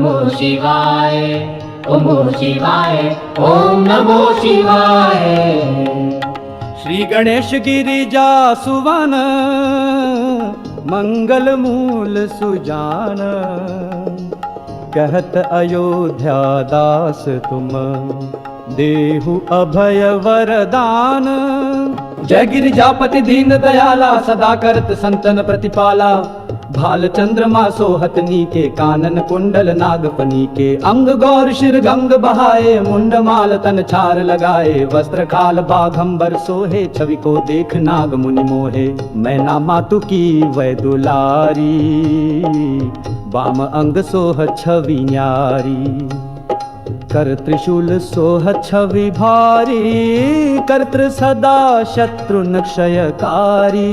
नमो शिवाय, ओम नमो शिवाय, ओम नमो शिवाय। श्री गणेश गिरिजा सुवन, मंगल मूल सुजान, कहत अयोध्या दास तुम, देहु अभय वरदान। जय गिरिजापति दीन दयाला, सदा करत संतन प्रतिपाला। भाल चंद्रमा सोहत नीके, कानन कुंडल नागफनी के। अंग गौर शिर गंग बहाए, मुंड माल तन छार लगाए। वस्त्र काल बाघंबर सोहे, छवि को देख नाग मुनि मोहे। मैना मातु की वै दुलारी, वाम अंग सोह छवि न्यारी। कर त्रिशूल सोह छवि भारी, कर्तृ सदा शत्रु क्षयकारी।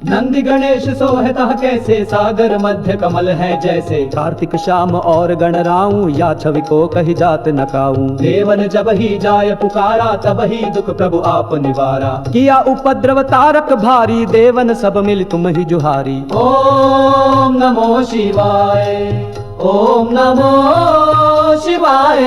नंदी गणेश सोहतः कैसे, सागर मध्य कमल है जैसे। कार्तिक श्याम और गणराऊं, या छवि को कही जात न काऊं। देवन जब ही जाय पुकारा, तब ही दुख प्रभु आप निवारा। किया उपद्रव तारक भारी, देवन सब मिल तुम ही जुहारी। ओम नमो शिवाय, ओम नमो शिवाय।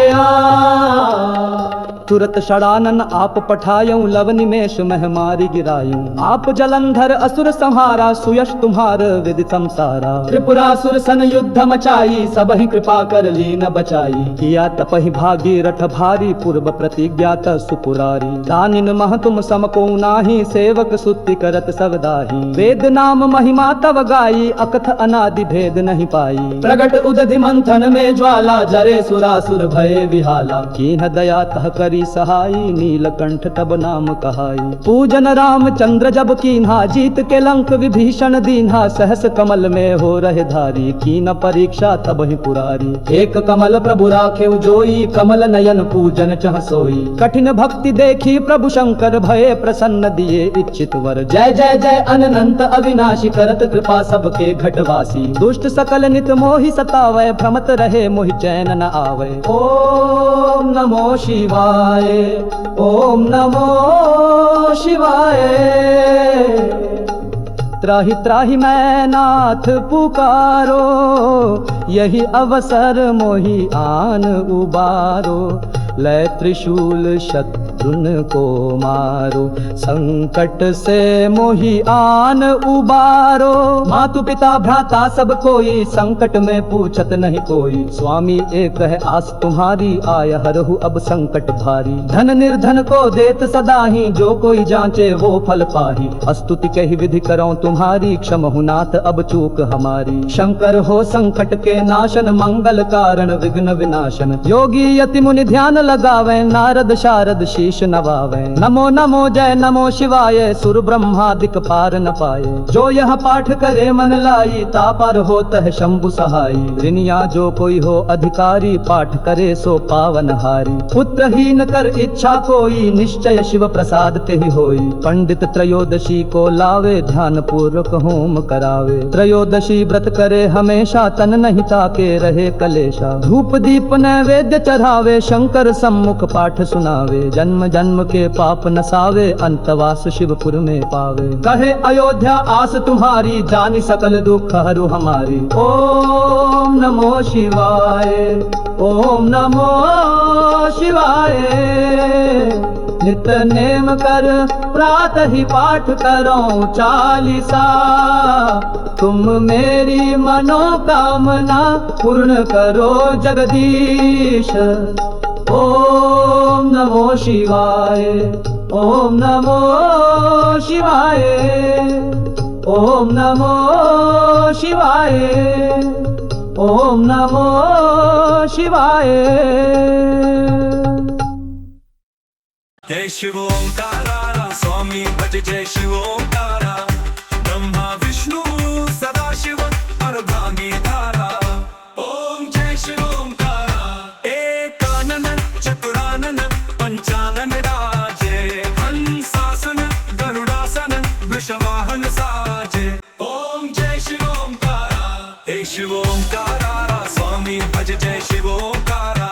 तुरत षडानन आप पठायूं, लव निमेष मह मारी गिरायूं। आप जलंधर असुर संहारा, सुयश तुम्हार विदितम सारा। त्रिपुरासुर सन युद्ध मचाई, सब ही कृपा कर लीन बचाई। किया तपहि भागीरथ भारी, पूर्व प्रतिज्ञात सुपुरारी। दानिन मह तुम सम को नाही, सेवक सुत्ति करत सब दाही। वेद नाम महिमा तव गाई, अकथ अनादि भेद नहीं पाई। प्रगट उदधि मंथन में ज्वाला, जरे सुरासुर भये विहाला। कीन्ह दया तह करी सहाई, नीलकंठ तब नाम कहाई। पूजन रामचंद्र जब कीन्हा, जीत के लंक विभीषण दीन्हा। सहस कमल में हो रहे धारी, कीन परीक्षा तब ही पुरारी। एक कमल प्रभु राखे जोई, कमल नयन पूजन चह सोई। कठिन भक्ति देखी प्रभु शंकर, भये प्रसन्न दिए इच्छित वर। जय जय जय अनंत अविनाशी, करत कृपा सबके घटवासी। दुष्ट सकल नित मोहि सतावै, भ्रमत रहे मोहि चैन न आवे। ओम नमो शिवाय, ओम नमो शिवाय। त्राहि त्राहि मैं नाथ पुकारो, यही अवसर मोहि आन उबारो। लय त्रिशूल शत्रुन को मारो, संकट से मोहि आन उबारो। मातु पिता भ्राता सब कोई, संकट में पूछत नहीं कोई। स्वामी एक है आस तुम्हारी, आय हरहु अब संकट भारी। धन निर्धन को देत सदाही, जो कोई जांचे वो फल पाही। स्तुति कही विधि करो तुम्हारी, क्षमहु नाथ अब चूक हमारी। शंकर हो संकट के नाशन, मंगल कारण विघ्न विनाशन। योगी यति मुनि ध्यान लगावे, नारद शारद शीश नवावे। नमो नमो जय नमो शिवाय, सुर ब्रह्मादिक पार न पाए। जो यह पाठ करे मन लाई, तापर होता है शंभु सहाई। ऋनिया जो कोई हो अधिकारी, पाठ करे सो पावन हारी। पुत्रहीन कर इच्छा कोई, निश्चय शिव प्रसाद ते ही होई। पंडित त्रयोदशी को लावे, ध्यान पूर्वक होम करावे। त्रयोदशी व्रत करे हमेशा, तन नहीं ताके रहे कलेशा। धूप दीप नैवेद्य चढ़ावे, शंकर सम्मुख पाठ सुनावे। जन्म जन्म के पाप नसावे, अंतवास शिवपुर में पावे। कहे अयोध्या आस तुम्हारी, जानी सकल दुख हरू हमारी। ओम नमो शिवाय, ओम नमो शिवाय। नित नेम कर प्रातः ही पाठ करो चालीसा। तुम मेरी मनोकामना पूर्ण करो जगदीश। ओम नमो शिवाय, ओम नमो शिवाय। ओम नमो शिवाय, ओम नमो शिवाय। जय शिव ओंकारा, स्वामी भज जय शिव ओंकारा। ब्रह्मा विष्णु सदा शिव, अर्धांगी धारा। ओम जय शिव ओंकारा, एकानन चतुरानन पंचानन राजे। हंसासन गरुड़ासन वृषवाहन साजे। ओम जय शिव ओंकारा, हे शिव ओंकारा, स्वामी भज जय शिव ओंकारा।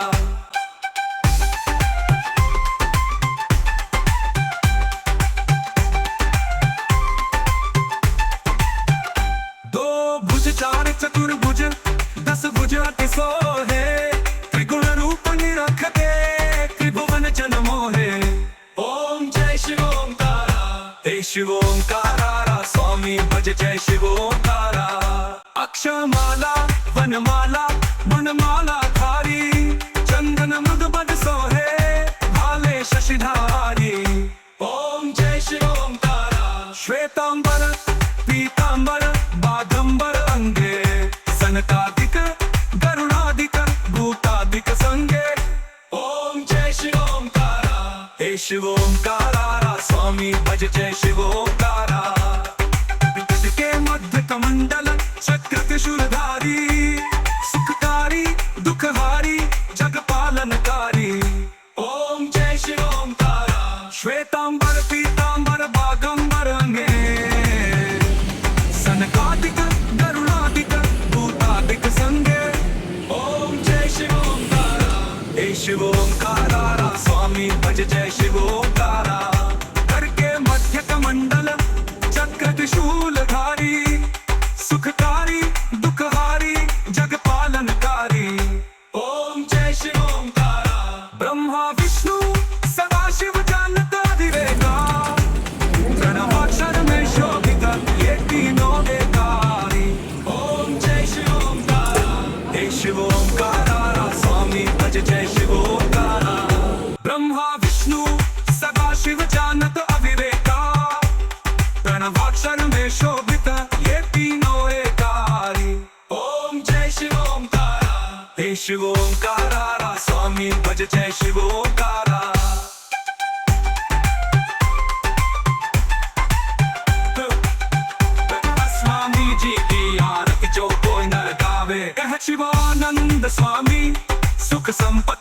शिव ओंकारा स्वामी भज जय शिव ओंकारा अक्षमाला वनमाला वनमाला धारी चंदन मृद बद सोहे भाले शशिधारी ओम जय शिव ओंकारा श्वेतांबर पीतांबर बागंबर अंगे सनकादिक गरुणादिक भूतादिक संगे ओम जय शिव ओंकारा हे शिव ओंकारा स्वामी भज जय शिव ओंकारा विकट के मध्य कमंडल चक्र त्रिशूलधारी सुखकारी दुखहारी जग पालनकारी ओम जय शिव ओंकारा श्वेतांबर पीतांबर बागंबर अंगे सनकादिक गरुणादिक भूतादिक संगे ओम जय शिव ओंकारा हे शिव ओंकारा स्वामी भज जय शिव ओंकारा करके मध्य कमंडल चक्र त्रिशूलधारी सुखकारी दुखहारी जग पालनकारी ओम जय शिव ओंकारा ब्रह्मा विष्णु सदा शिव जानत अधिरेगा प्रणवाक्षर में शोभित ये तीनों एकारी ओम जय शिव ओंकारा हे शिव ओंकारा स्वामी भज जय शिव ओंकारा ब्रह्मा विष्णु सदा शिव जानत अविवेका प्रणवाक्षर में शोभित ये तीनों एकारी ओम जय शिव ओंकारा हे शिव ओंकारा स्वामी भज जय शिव ओंकारा स्वामी जी की आरती जो कोई न गावे कह शिवानंद स्वामी सुख संपत्ति